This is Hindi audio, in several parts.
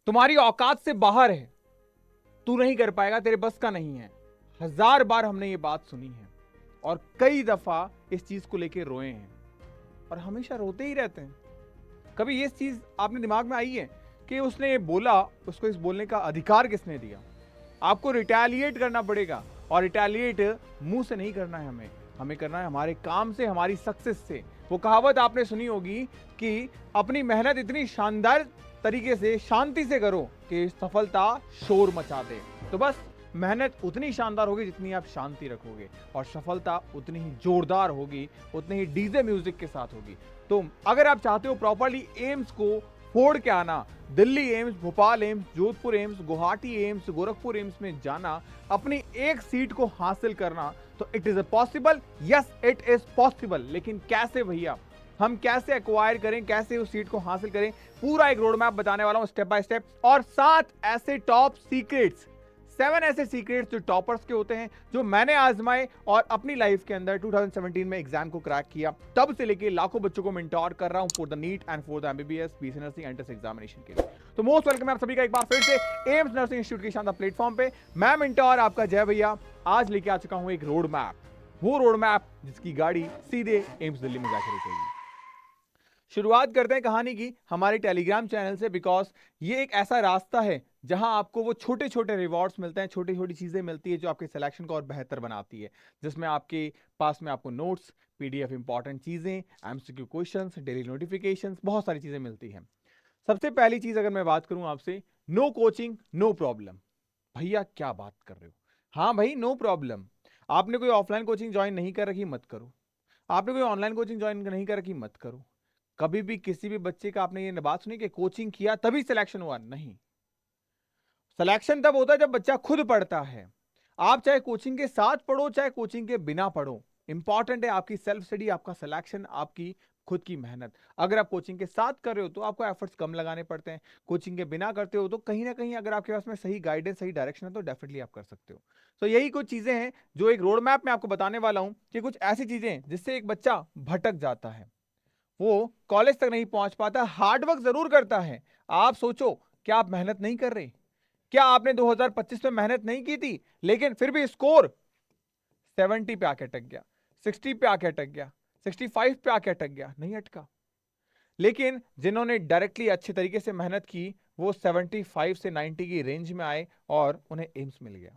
तुम्हारी औकात से बाहर है, तू नहीं कर पाएगा, तेरे बस का नहीं है। 1000 बार हमने ये बात सुनी है और कई दफा इस चीज को लेके रोए हैं और हमेशा रोते ही रहते हैं। कभी ये चीज आपने दिमाग में आई है कि उसने ये बोला, उसको इस बोलने का अधिकार किसने दिया? आपको रिटेलिएट करना पड़ेगा और रिटेलिएट मुंह से नहीं करना है, हमें हमें करना है हमारे काम से, हमारी सक्सेस से। वो कहावत आपने सुनी होगी कि अपनी मेहनत इतनी शानदार तरीके से शांति से करो कि सफलता शोर मचा दे। तो बस मेहनत उतनी शानदार होगी जितनी आप शांति रखोगे और सफलता उतनी ही जोरदार होगी, उतनी ही डीजे म्यूजिक के साथ होगी। तो अगर आप चाहते हो प्रॉपरली एम्स को फोड़ के आना, Delhi AIIMS, Bhopal AIIMS, Jodhpur AIIMS, Guwahati AIIMS, Gorakhpur AIIMS में जाना, अपनी एक सीट को हासिल करना, तो it is possible. Yes, it is possible. लेकिन कैसे भैया? हम कैसे एक्वायर करें, कैसे उस सीट को हासिल करें? पूरा एक रोड मैप बताने वाला हूं स्टेप बाय स्टेप, और 7 ऐसे टॉप सीक्रेट्स, 7 ऐसे सीक्रेट्स जो टॉपर्स के होते हैं, जो मैंने आजमाए और अपनी लाइफ के अंदर 2017 में एग्जाम को क्रैक किया, तब से लेके लाखों बच्चों को मेंटोर कर रहा हूं for the neat and for the MBBS, BSc nursing entrance examination के लिए। तो मोस्ट वेलकम है आप सभी का एक बार फिर से एम्स नर्सिंग इंस्टीट्यूट के शानदार प्लेटफॉर्म पे। मैं मेंटोर आपका जय भैया आज लेके आ चुका हूं एक रोड मैप, वो रोड मैप जिसकी गाड़ी सीधे एम्स दिल्ली में जाकर रुकेगी। शुरुआत करते हैं कहानी की हमारे टेलीग्राम चैनल से, बिकॉज ये एक ऐसा रास्ता है जहां आपको वो छोटे छोटे रिवॉर्ड्स मिलते हैं, छोटी छोटी चीजें मिलती है जो आपके सिलेक्शन को और बेहतर बनाती है, जिसमें आपके पास में आपको नोट्स, पीडीएफ, इंपॉर्टेंट चीजें, एमसीक्यू क्वेश्चंस, डेली नोटिफिकेशंस, बहुत सारी चीजें मिलती हैं। सबसे पहली चीज अगर मैं बात करूं आपसे, नो कोचिंग नो प्रॉब्लम। भैया क्या बात कर रहे हो? हाँ भाई, नो प्रॉब्लम। आपने कोई ऑफलाइन कोचिंग ज्वाइन नहीं कर रखी, मत करो। आपने कोई ऑनलाइन कोचिंग ज्वाइन नहीं कर रखी, मत करो। कभी भी किसी भी बच्चे का आपने ये बात सुनी कि कोचिंग किया तभी सिलेक्शन हुआ? नहीं। सिलेक्शन तब होता है जब बच्चा खुद पढ़ता है। आप चाहे कोचिंग के साथ पढ़ो, चाहे कोचिंग के बिना पढ़ो, इंपॉर्टेंट है आपकी सेल्फ स्टडी, आपका सिलेक्शन, आपकी खुद की मेहनत। अगर आप कोचिंग के साथ कर रहे हो तो आपको एफर्ट्स कम लगाने पड़ते हैं, कोचिंग के बिना करते हो तो कहीं ना कहीं अगर आपके पास में सही गाइडेंस, सही डायरेक्शन है तो डेफिनेटली आप कर सकते हो। तो यही कुछ चीजें हैं जो एक रोड मैप में आपको बताने वाला हूं, कि कुछ ऐसी चीजें जिससे एक बच्चा भटक जाता है, वो कॉलेज तक नहीं पहुंच पाता, हार्डवर्क जरूर करता है। आप सोचो, क्या आप मेहनत नहीं कर रहे? क्या आपने 2025 में मेहनत नहीं की थी, लेकिन फिर भी स्कोर 70 पे आके अटक गया, 60 पे आके अटक गया, 65 पे आके अटक गया? नहीं अटका। लेकिन जिन्होंने डायरेक्टली अच्छे तरीके से मेहनत की, वो 75 से 90 की रेंज में आए और उन्हें एम्स मिल गया।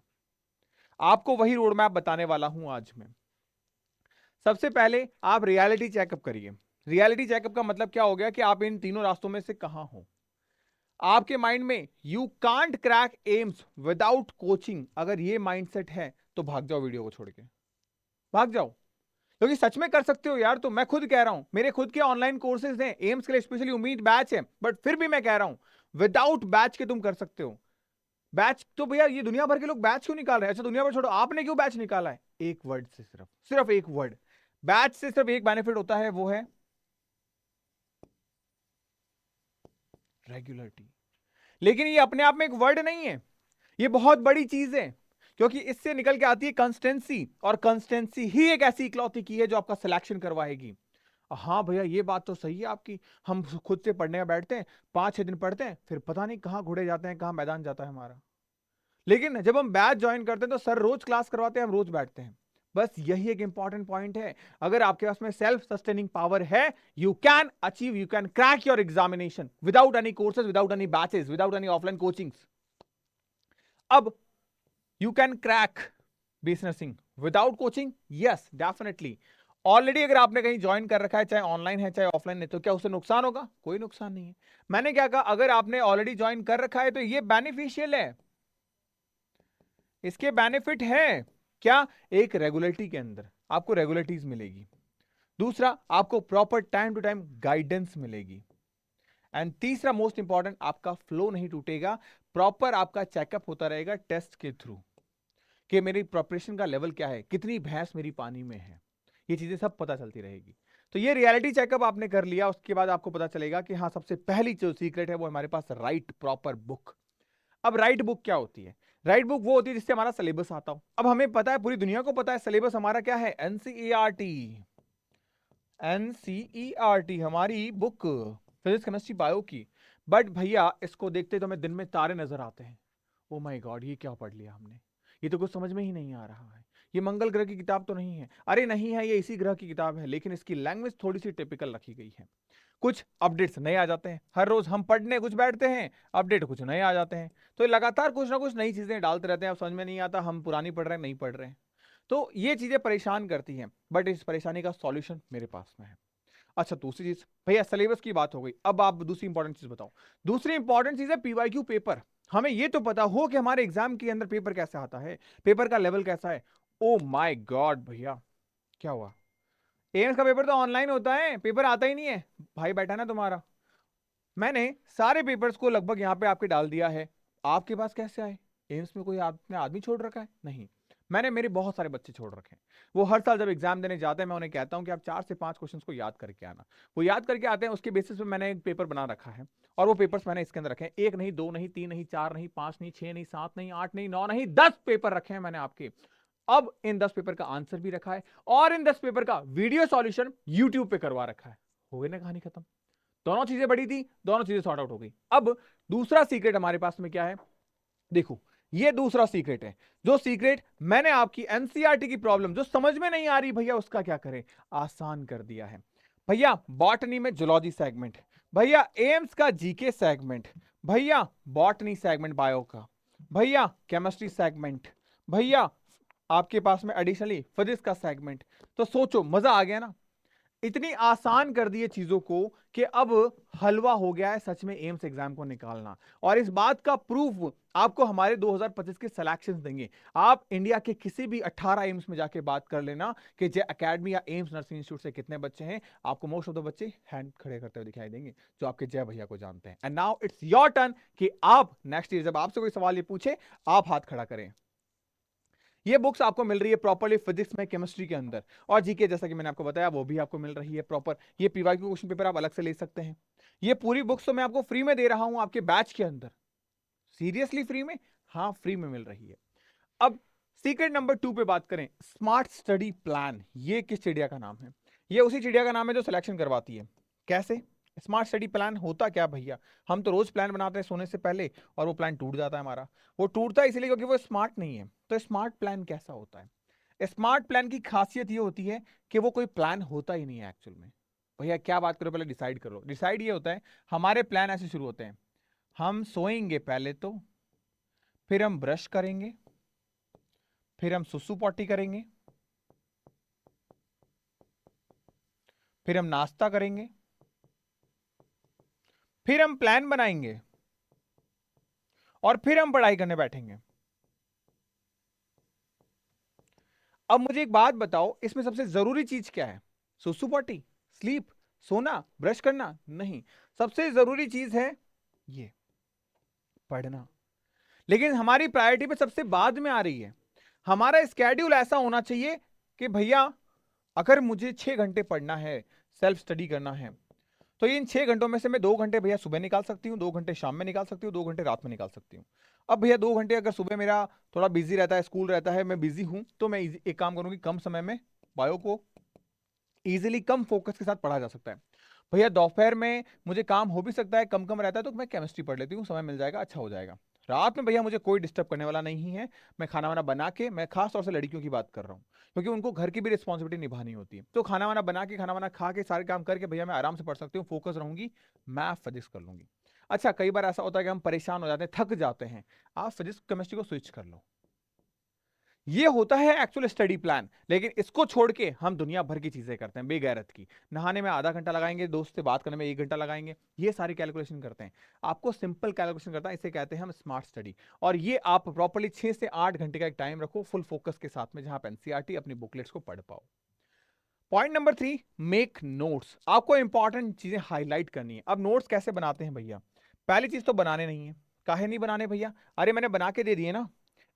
आपको वही रोड मैप बताने वाला हूं आज मैं। सबसे पहले आप रियलिटी चेकअप करिए। रियलिटी चेकअप का मतलब क्या हो गया कि आप इन तीनों रास्तों में से कहां हो। आपके माइंड में you can't crack AIIMS without coaching, अगर ये माइंडसेट है तो भाग जाओ, वीडियो को छोड़ के भाग जाओ। क्योंकि सच में कर सकते हो यार। तो मैं खुद कह रहा हूं, मेरे खुद के ऑनलाइन कोर्सेज हैं एम्स के लिए, स्पेशली उम्मीद बैच है, बट फिर भी मैं कह रहा हूं विदाउट बैच के तुम कर सकते हो। बैच तो भैया ये दुनिया भर के लोग बैच क्यों निकाल रहे हैं? अच्छा दुनिया भर छोड़ो, आपने क्यों बैच निकाला है? एक वर्ड से, सिर्फ सिर्फ एक वर्ड। बैच से सिर्फ एक बेनिफिट होता है, वो है रेगुलरिटी। लेकिन ये अपने आप में एक वर्ड नहीं है, ये बहुत बड़ी चीज है, क्योंकि इससे निकल के आती है कंसिस्टेंसी, और कंसिस्टेंसी ही एक ऐसी इकलौती की है जो आपका सिलेक्शन करवाएगी। हाँ भैया ये बात तो सही है आपकी। हम खुद से पढ़ने में बैठते हैं, 5-6 दिन पढ़ते हैं, फिर पता नहीं कहाँ घुड़े जाते हैं, कहाँ मैदान जाता है हमारा। लेकिन जब हम बैच ज्वाइन करते हैं तो सर रोज क्लास करवाते हैं, हम रोज बैठते हैं। बस यही एक इंपॉर्टेंट पॉइंट है। अगर आपके पास में सेल्फ सस्टेनिंग पावर है, you can achieve, you can crack your examination without any courses, without any batches, without any offline coachings. अब you can crack BSc nursing without coaching, yes definitely. Already अगर आपने कहीं ज्वाइन कर रखा है, चाहे ऑनलाइन है चाहे ऑफलाइन है, तो क्या उससे नुकसान होगा? कोई नुकसान नहीं है। मैंने क्या कहा, अगर आपने ऑलरेडी ज्वाइन कर रखा है तो ये बेनिफिशियल है, इसके बेनिफिट है। क्या? एक रेगुलरिटी के अंदर आपको रेगुलरिटीज मिलेगी, दूसरा आपको proper time to time guidance मिलेगी, एंड तीसरा मोस्ट इंपॉर्टेंट, आपका फ्लो नहीं टूटेगा। प्रॉपर आपका चेकअप होता रहेगा टेस्ट के थ्रू, कि मेरी प्रिपरेशन का लेवल क्या है, कितनी भैंस मेरी पानी में है, ये चीजें सब पता चलती रहेगी। तो ये रियलिटी चेकअप आपने कर लिया, उसके बाद आपको पता चलेगा कि हाँ सबसे पहली जो सीक्रेट है वो हमारे पास राइट प्रॉपर बुक। अब राइट बुक क्या होती है? राइट बुक वो होती है जिससे हमारा सिलेबस आता हो। अब हमें पता है, पूरी दुनिया को पता है सिलेबस हमारा क्या है, एनसीईआरटी। एनसीईआरटी हमारी बुक फिजिक्स केमिस्ट्री बायो की। बट भैया इसको देखते तो हमें दिन में तारे नजर आते हैं। ओ माय गॉड, ये क्या पढ़ लिया हमने, ये तो कुछ समझ में ही नहीं आ रहा है, ये मंगल ग्रह की किताब तो नहीं है। अरे नहीं है, ये इसी ग्रह की किताब है, लेकिन इसकी लैंग्वेज थोड़ी सी टिपिकल रखी गई है। कुछ अपडेट्स नए आ जाते हैं, हर रोज हम पढ़ने कुछ बैठते हैं, अपडेट कुछ नए आ जाते हैं, तो लगातार कुछ ना कुछ नई चीजें डालते रहते हैं। अब समझ में नहीं आता हम पुरानी पढ़ रहे हैं नहीं पढ़ रहे हैं, तो ये चीजें परेशान करती हैं। बट इस परेशानी का सॉल्यूशन मेरे पास में है। अच्छा, दूसरी चीज भैया, सिलेबस की बात हो गई, अब आप दूसरी इंपॉर्टेंट चीज बताओ। दूसरी इंपॉर्टेंट चीज है पीवाईक्यू पेपर। हमें ये तो पता हो कि हमारे एग्जाम के अंदर पेपर कैसा आता है, पेपर का लेवल कैसा है। ओ माय गॉड भैया, क्या हुआ? एम्स का पेपर तो ऑनलाइन होता है, पेपर आता ही नहीं है। भाई बैठा ना तुम्हारा, मैंने सारे पेपर्स को लगभग यहाँ पे आपके डाल दिया है, आपके पास कैसे आए? एम्स में कोई आपने आदमी छोड़ रखा है? नहीं, मैंने मेरे बहुत सारे बच्चे छोड़ रखे हैं। वो हर साल जब एग्जाम देने जाते हैं मैं उन्हें कहता हूं कि आप 4 से 5 क्वेश्चंस को याद करके आना। वो याद करके आते हैं, उसके बेसिस पे मैंने एक पेपर बना रखा है, और वो पेपर्स मैंने इसके अंदर रखे हैं। 1 नहीं, 2 नहीं, 3 नहीं, 4 नहीं, 5 नहीं, 6 नहीं, 7 नहीं, 8 नहीं, 9 नहीं, 10 पेपर रखे हैं मैंने आपके। अब इन 10 पेपर का आंसर भी रखा है, और इन 10 पेपर का वीडियो सॉल्यूशन यूट्यूब पे करवा रखा है। हो गई ना कहानी खत्म। दोनों चीजें बड़ी थी, दोनों चीजें सॉर्ट आउट हो गई। अब दूसरा सीक्रेट हमारे पास में क्या है, देखो, ये दूसरा सीक्रेट है। जो सीक्रेट मैंने आपकी एनसीईआरटी की प्रॉब्लम जो समझ में नहीं आ रही भैया, उसका क्या करें, आसान कर दिया है। भैया बॉटनी में जूलॉजी सेगमेंट, भैया एम्स का जीके सेगमेंट, भैया बॉटनी सेगमेंट बायो का, भैया केमिस्ट्री सेगमेंट, भैया आपके पास में एडिशनली फिजिक्स का सेगमेंट। तो सोचो, मजा आ गया ना। इतनी आसान कर दी है चीजों को कि अब हलवा हो गया है सच में एम्स एग्जाम को निकालना। और इस बात का प्रूफ आपको हमारे 2025 के सिलेक्शंस देंगे। आप इंडिया के किसी भी 18 एम्स में जाके बात कर लेना कि जय अकेडमी या एम्स नर्सिंग इंस्टीट्यूट से कितने बच्चे हैं, आपको मोस्ट ऑफ द बच्चे हैंड खड़े करते हुए दिखाई देंगे जो आपके जय भैया को जानते हैं। And now it's your turn कि आप नेक्स्ट ईयर जब आपसे कोई सवाल ये पूछे, आप हाथ खड़ा करें। ये बुक्स आपको मिल रही है प्रॉपर्ली फिजिक्स में, केमिस्ट्री के अंदर, और जीके जैसा कि मैंने आपको बताया वो भी आपको मिल रही है प्रॉपर। ये पीवाईक्यू क्वेश्चन पेपर आप अलग से ले सकते हैं। ये पूरी बुक्स तो मैं आपको फ्री में दे रहा हूं आपके बैच के अंदर। सीरियसली फ्री में? हाँ, फ्री में मिल रही है। अब सीक्रेट नंबर 2 पे बात करें, स्मार्ट स्टडी प्लान। ये किस चिड़िया का नाम है? ये उसी चिड़िया का नाम है जो सिलेक्शन करवाती है। कैसे? स्मार्ट स्टडी प्लान होता क्या भैया, हम तो रोज प्लान बनाते हैं सोने से पहले, और वो प्लान टूट जाता है हमारा। वो टूटता है इसलिए क्योंकि वो स्मार्ट नहीं है। तो स्मार्ट प्लान कैसा होता है? स्मार्ट प्लान की खासियत ये होती है कि वो कोई प्लान होता ही नहीं है एक्चुअल में। भैया क्या बात करो, पहले डिसाइड करो। डिसाइड ये होता है, हमारे प्लान ऐसे शुरू होते हैं, हम सोएंगे पहले तो, फिर हम ब्रश करेंगे, फिर हम सुसु पॉटी करेंगे, फिर हम नाश्ता करेंगे, फिर हम प्लान बनाएंगे, और फिर हम पढ़ाई करने बैठेंगे। अब मुझे एक बात बताओ, इसमें सबसे जरूरी चीज क्या है? सुसु पॉटी, स्लीप, सोना, ब्रश करना? नहीं, सबसे जरूरी चीज है ये, पढ़ना। लेकिन हमारी प्रायोरिटी पे सबसे बाद में आ रही है। हमारा स्केड्यूल ऐसा होना चाहिए कि भैया अगर मुझे 6 घंटे पढ़ना है, सेल्फ स्टडी करना है, तो इन 6 घंटों में से मैं 2 घंटे भैया सुबह निकाल सकती हूँ, 2 घंटे शाम में निकाल सकती हूँ, 2 घंटे रात में निकाल सकती हूँ। अब भैया 2 घंटे अगर सुबह मेरा थोड़ा बिजी रहता है, स्कूल रहता है, मैं बिजी हूँ, तो मैं एक काम करूंगी, कम समय में बायो को इजीली कम फोकस के साथ पढ़ा जा सकता है। भैया दोपहर में मुझे काम हो भी सकता है, कम कम रहता है, तो मैं केमिस्ट्री पढ़ लेती हूँ, समय मिल जाएगा, अच्छा हो जाएगा। रात में भैया मुझे कोई डिस्टर्ब करने वाला नहीं है, मैं खाना वाना बना के, मैं खास तौर से लड़कियों की बात कर रहा हूँ, क्योंकि उनको घर की भी रिस्पॉन्सिबिलिटी निभानी होती है, तो खाना वाना बना के, खाना वाना खा के, सारे काम करके भैया मैं आराम से पढ़ सकती हूँ, फोकस रहूंगी, मैथ फिजिक्स कर लूंगी। अच्छा, कई बार ऐसा होता है कि हम परेशान हो जाते हैं, थक जाते हैं, आप फिजिक्स केमिस्ट्री को स्विच कर लो। ये होता है एक्चुअल स्टडी प्लान। लेकिन इसको छोड़ के हम दुनिया भर की चीजें करते हैं बेगैरत की। नहाने में आधा घंटा लगाएंगे, दोस्त से बात करने में 1 घंटा लगाएंगे, ये सारी कैलकुलेशन करते हैं। आपको सिंपल कैलकुलेशन करता है, इसे कहते हैं हम स्मार्ट स्टडी। और ये आप प्रॉपर्ली 6 से 8 घंटे का एक टाइम रखो फुल फोकस के साथ में, जहां आप एनसीईआरटी अपनी बुकलेट्स को पढ़ पाओ। Point number 3, make notes. आपको इंपॉर्टेंट चीजें हाईलाइट करनी है। अब नोट्स कैसे बनाते हैं भैया? पहली चीज तो बनाने नहीं है। काहे नहीं बनाने भैया? अरे मैंने बना के दे दिए ना।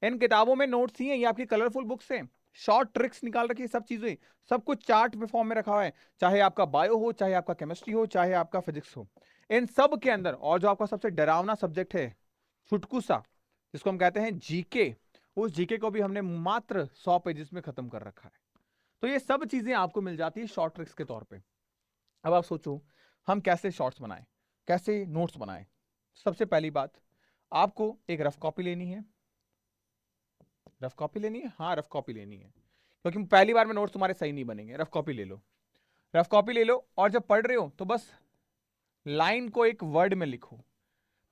इन किताबों में नोट्स ही हैं, ये आपकी कलरफुल बुक्स हैं, शॉर्ट ट्रिक्स निकाल रखी है, सब चीजें, सब कुछ चार्ट में फॉर्म में रखा हुआ है। चाहे आपका बायो हो, चाहे आपका केमिस्ट्री हो, चाहे आपका फिजिक्स हो, इन सब के अंदर। और जो आपका सबसे डरावना सब्जेक्ट है, छुटकू सा, जिसको हम कहते हैं जीके, उस जीके को भी हमने मात्र 100 पेजेस में खत्म कर रखा है। तो ये सब चीजें आपको मिल जाती है शॉर्ट ट्रिक्स के तौर पे। अब आप सोचो हम कैसे शॉर्ट्स बनाएं, कैसे नोट्स बनाएं। सबसे पहली बात, आपको एक रफ कॉपी लेनी है। रफ कॉपी लेनी है, हाँ रफ कॉपी लेनी है, क्योंकि पहली बार में नोट्स तुम्हारे सही नहीं बनेंगे। रफ कॉपी ले लो, रफ कॉपी ले लो, और जब पढ़ रहे हो तो बस लाइन को एक वर्ड में लिखो,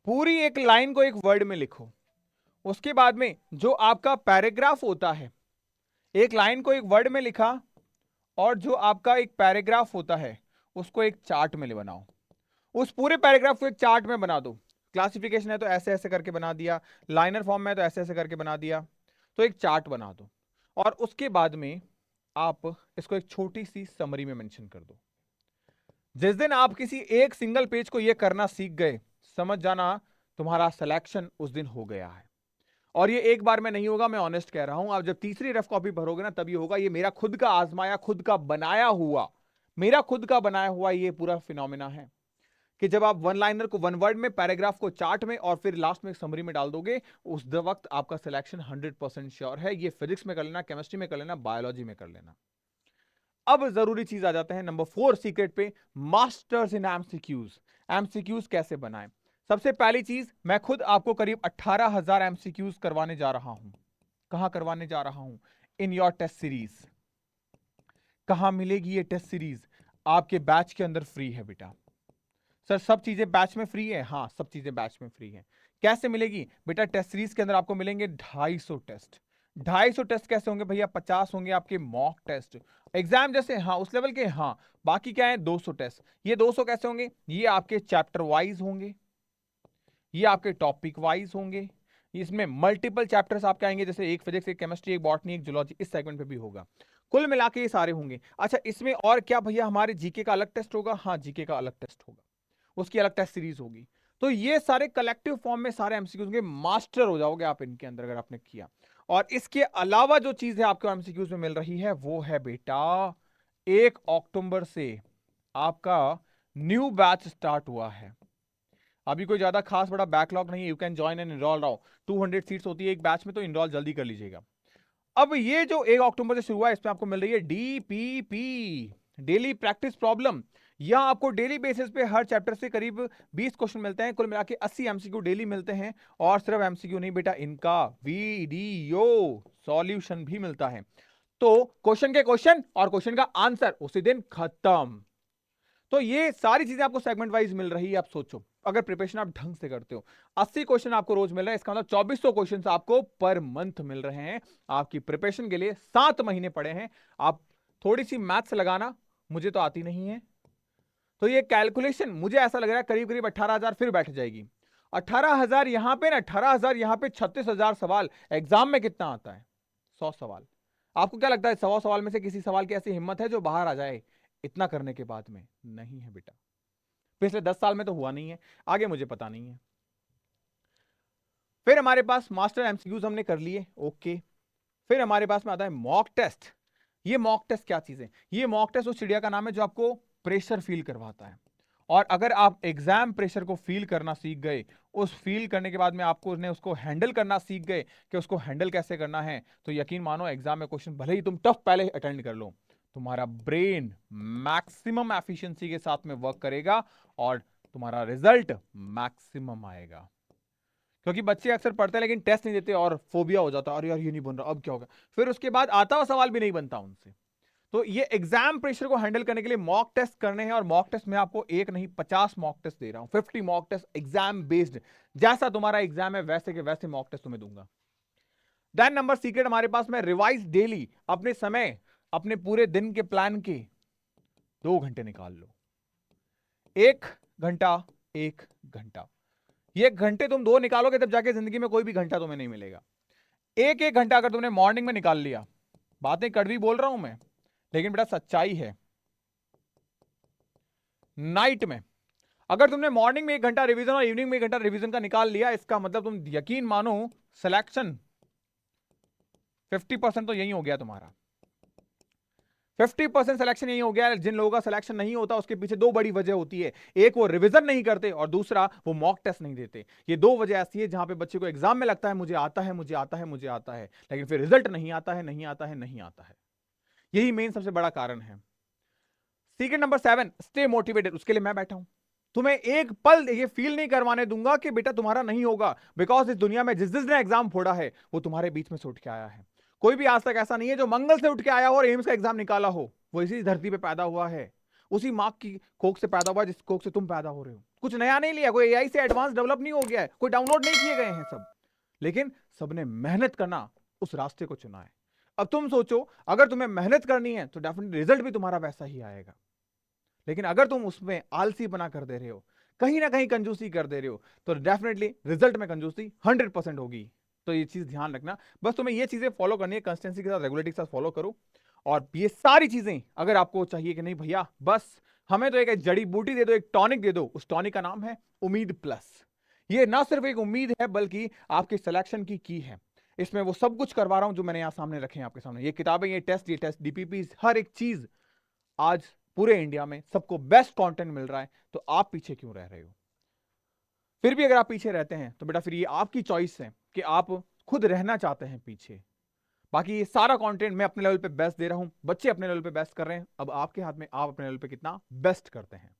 पूरी एक लाइन को एक वर्ड में लिखो। उसके बाद में जो आपका पैराग्राफ होता है, एक लाइन को एक वर्ड में लिखा, और जो आपका एक पैराग्राफ होता है उसको एक चार्ट में बनाओ। उस पूरे पैराग्राफ को एक चार्ट में बना दो। क्लासिफिकेशन है तो ऐसे ऐसे करके बना दिया, लाइनर फॉर्म में है तो ऐसे ऐसे करके बना दिया, तो एक चार्ट बना दो। और उसके बाद में आप इसको एक छोटी सी समरी में मेंशन कर दो। जिस दिन आप किसी एक सिंगल पेज को ये करना सीख गए, समझ जाना तुम्हारा सिलेक्शन उस दिन हो गया है। और ये एक बार में नहीं होगा, मैं ऑनेस्ट कह रहा हूं। आप जब तीसरी रफ कॉपी भरोगे ना तब ये होगा। ये मेरा खुद का आजमाया, खुद का बनाया हुआ, मेरा खुद का बनाया हुआ ये पूरा फिनोमिना है कि जब आप वन लाइनर को वन वर्ड में, पैराग्राफ को चार्ट में, और फिर लास्ट में समरी में डाल दोगे, उस वक्त आपका सिलेक्शन 100% श्योर है। ये फिजिक्स में कर लेना, केमिस्ट्री में कर लेना, बायोलॉजी में कर लेना। अब जरूरी चीज आ जाते हैं नंबर 4 सीक्रेट पे, मास्टर्स इन एमसीक्यूज। एमसीक्यूज कैसे बनाएं? सबसे पहली चीज, मैं खुद आपको करीब 18,000 एमसीक्यूज करवाने जा रहा हूं। कहां करवाने जा रहा हूं? In your test series. कहां मिलेगी ये टेस्ट सीरीज? आपके बैच के अंदर फ्री है बेटा। सर सब चीजें बैच में फ्री है? हाँ सब चीजें बैच में फ्री है। कैसे मिलेगी बेटा? टेस्ट सीरीज के अंदर आपको मिलेंगे 250 टेस्ट। 250 टेस्ट कैसे होंगे भैया? 50 होंगे आपके मॉक टेस्ट, एग्जाम जैसे, हाँ उस लेवल के, हाँ। बाकी क्या है? 200 टेस्ट। ये 200 कैसे होंगे? ये आपके चैप्टर वाइज होंगे, ये आपके टॉपिक वाइज होंगे। इसमें मल्टीपल चैप्टर्स आपके आएंगे, जैसे एक फिजिक्स, एक केमिस्ट्री, एक बॉटनी, एक जूलॉजी, इस सेगमेंट पे भी होगा। कुल मिला के ये सारे होंगे। अच्छा इसमें और क्या भैया? हमारे जीके का अलग टेस्ट होगा। हाँ जीके का अलग टेस्ट होगा, उसकी अलग टेस्ट सीरीज होगी। तो ये सारे कलेक्टिव फॉर्म में सारे एमसीक्यूज होंगे। मास्टर हो जाओगे आप इनके अंदर अगर आपने किया। और इसके अलावा जो चीज है आपको एमसीक्यूज में मिल रही है वो है बेटा, 1 अक्टूबर से आपका न्यू बैच स्टार्ट हुआ है। अभी कोई ज्यादा खास बड़ा बैकलॉग नहीं है। You can join and enrol now. 200 seats होती है एक बैच में, तो इनरोल जल्दी कर लीजिएगा। अब ये जो 1 अक्टूबर से शुरू हुआ है, इसमें आपको मिल रही है डीपीपी, डेली प्रैक्टिस प्रॉब्लम। यहां आपको डेली बेसिस पे हर चैप्टर से करीब 20 क्वेश्चन मिलते हैं। कुल मिला के 80 एमसीक्यू डेली मिलते हैं। और सिर्फ एमसीक्यू नहीं बेटा, इनका वीडियो सॉल्यूशन भी मिलता है। तो क्वेश्चन के क्वेश्चन और क्वेश्चन का आंसर उसी दिन खत्म। तो ये सारी चीजें आपको सेगमेंट वाइज मिल रही है। आप सोचो, अगर प्रिपरेशन आप ढंग से करते हो, 80 क्वेश्चन आपको रोज मिल रहे हैं, इसका मतलब 2400 क्वेश्चन आपको पर मंथ मिल रहे हैं। आपकी प्रिपरेशन के लिए 7 महीने पड़े हैं। आप थोड़ी सी मैथ्स लगाना, मुझे तो आती नहीं है, तो ये कैलकुलेशन मुझे ऐसा लग रहा है करीब करीब 18,000 फिर बैठ जाएगी। 18,000 यहां पे ना, 18,000 यहां पे, 36,000 सवाल। एग्जाम में कितना आता है? 100 सवाल। आपको क्या लगता है 100 सवाल में से किसी सवाल की ऐसी हिम्मत है जो बाहर आ जाए इतना करने के बाद में? नहीं है बेटा। पिछले 10 साल में तो हुआ नहीं है, आगे मुझे पता नहीं है। फिर हमारे पास मास्टर एमसीक्यूज हमने कर लिए, ओके। फिर हमारे पास में आता है मॉक टेस्ट। ये मॉक टेस्ट क्या चीज है? ये मॉक टेस्ट उस चिड़िया का नाम है जो आपको प्रेशर फील करवाता है। और अगर आप एग्जाम प्रेशर को फील करना सीख गए, उस फील करने के बाद में आपको उसको हैंडल करना सीख गए कि उसको हैंडल कैसे करना है, तो यकीन मानो एग्जाम में क्वेश्चन भले ही तुम टफ पहले अटेंड कर लो, तुम्हारा ब्रेन मैक्सिमम एफिशिएंसी के साथ में वर्क करेगा और तुम्हारा रिजल्ट मैक्सिमम आएगा। क्योंकि बच्चे अक्सर पढ़ते हैं लेकिन टेस्ट नहीं देते और फोबिया हो जाता है, अरे यार ये नहीं बन रहा, अब क्या होगा। फिर उसके बाद आता हुआ सवाल भी नहीं बनता उनसे। तो ये एग्जाम प्रेशर को हैंडल करने के लिए मॉक टेस्ट करने हैं। और मॉक टेस्ट में आपको एक नहीं 50 मॉक टेस्ट दे रहा हूं, 50 मॉक टेस्ट एग्जाम बेस्ड। जैसा तुम्हारा एग्जाम है वैसे के वैसे मॉक टेस्ट तुम्हें दूंगा। देन नंबर सीक्रेट हमारे पास में, रिवाइज डेली। अपने समय, अपने पूरे दिन के प्लान के 2 घंटे निकाल लो। 1 घंटा, 1 घंटा। ये घंटे तुम 2 निकालोगे तब जाके जिंदगी में कोई भी घंटा तुम्हें नहीं मिलेगा। एक एक घंटा अगर तुमने मॉर्निंग में निकाल लिया, बातें कड़वी बोल रहा हूं मैं, लेकिन बेटा सच्चाई है। नाइट में अगर तुमने मॉर्निंग में 1 घंटा रिवीजन और इवनिंग में 1 घंटा रिवीजन का निकाल लिया, इसका मतलब तुम यकीन मानो सिलेक्शन 50% तो यही हो गया तुम्हारा। 50% सिलेक्शन यही हो गया। जिन लोगों का सिलेक्शन नहीं होता उसके पीछे 2 बड़ी वजह होती है। एक, वो रिवीजन नहीं करते, और दूसरा, वो मॉक टेस्ट नहीं देते। ये 2 वजह ऐसी है जहां पे बच्चे को एग्जाम में लगता है मुझे आता है, मुझे आता है, मुझे आता है, लेकिन फिर रिजल्ट नहीं आता है, नहीं आता है, नहीं आता है। यही मेन सबसे बड़ा कारण है। Secret number 7, stay motivated. उसके लिए मैं बैठा हूं। तुम्हें एक पल ये फील नहीं करवाने दूंगा कि बेटा तुम्हारा नहीं होगा, बिकॉज इस दुनिया में जिस जिसने एग्जाम फोड़ा है वो तुम्हारे बीच में से उठ के आया है। कोई भी आज तक ऐसा नहीं है जो मंगल से उठ के आया हो और एम्स का एग्जाम निकाला हो। वो इसी धरती पे पैदा हुआ है, उसी माँ की कोख से पैदा हुआ जिस कोख से तुम पैदा हो रहे हो। कुछ नया नहीं लिया, कोई एआई से एडवांस डेवलप नहीं हो गया है, कोई डाउनलोड नहीं किए गए हैं सब, लेकिन सबने मेहनत करना उस रास्ते को चुना है। अब तुम सोचो, अगर तुम्हें मेहनत करनी है तो डेफिनेटली रिजल्ट भी तुम्हारा वैसा ही आएगा। लेकिन अगर तुम उसमें आलसी बना कर दे रहे हो, कहीं ना कहीं कंजूसी कर दे रहे हो, तो डेफिनेटली रिजल्ट में कंजूसी 100% होगी। तो ये चीज ध्यान रखना, बस तुम्हें ये चीजें फॉलो करनी है, कंसिस्टेंसी के साथ, रेगुलरिटी के साथ फॉलो करो। और ये सारी चीजें अगर आपको चाहिए कि नहीं भैया बस हमें तो एक जड़ी बूटी दे दो, एक टॉनिक दे दो, उस टॉनिक का नाम है उम्मीद प्लस। ये ना सिर्फ एक उम्मीद है बल्कि आपके सिलेक्शन की है। इसमें वो सब कुछ करवा रहा हूं जो मैंने यहां सामने रखे हैं आपके सामने, ये किताबें, ये टेस्ट डीपीपी, हर एक चीज। आज पूरे इंडिया में सबको बेस्ट कंटेंट मिल रहा है, तो आप पीछे क्यों रह रहे हो? फिर भी अगर आप पीछे रहते हैं तो बेटा फिर ये आपकी चॉइस है कि आप खुद रहना चाहते हैं पीछे। बाकी ये सारा कंटेंट मैं अपने लेवल पे बेस्ट दे रहा हूं, बच्चे अपने लेवल पे बेस्ट कर रहे हैं, अब आपके हाथ में आप अपने लेवल पे कितना बेस्ट करते हैं।